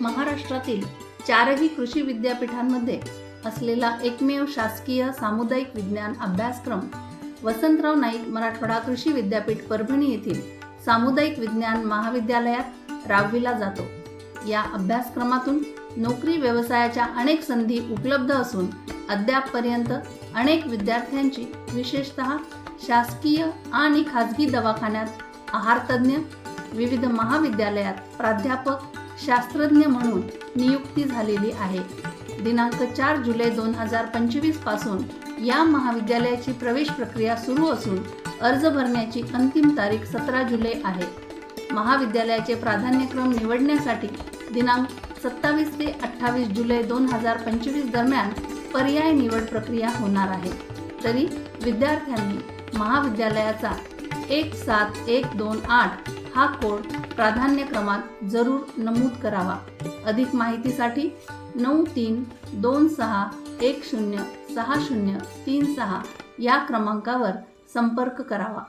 महाराष्ट्रातील 4ही कृषी विद्यापीठांमध्ये असलेला एकमेव शासकीय सामुदायिक विज्ञान अभ्यासक्रम वसंतराव नाईक मराठवाडा कृषी विद्यापीठ परभणी येथील सामुदायिक विज्ञान महाविद्यालयात राबविला जातो। या अभ्यासक्रमातून नोकरी व्यवसायाच्या अनेक संधी उपलब्ध असून अद्यापपर्यंत अनेक विद्यार्थ्यांची विशेषतः शासकीय आणि खाजगी दवाखान्यात आहार तज्ज्ञ, विविध महाविद्यालयात प्राध्यापक, शास्त्रज्ञ म्हणून नियुक्ती झालेली आहे। दिनांक 4 जुलै 2025 पासून या महाविद्यालयाची प्रवेश प्रक्रिया सुरू असून अर्ज भरण्याची अंतिम तारीख 17 जुलै आहे। महाविद्यालयाचे प्राधान्यक्रम निवडण्यासाठी दिनांक 27 ते 28 जुलै 2025 दरम्यान पर्याय निवड प्रक्रिया होणार आहे। तरी विद्यार्थ्यांनी महाविद्यालयाचा 17128 हा कोड प्राधान्यक्रमात जरूर नमूद करावा। अधिक माहितीसाठी 9326106036 या क्रमांकावर संपर्क करावा।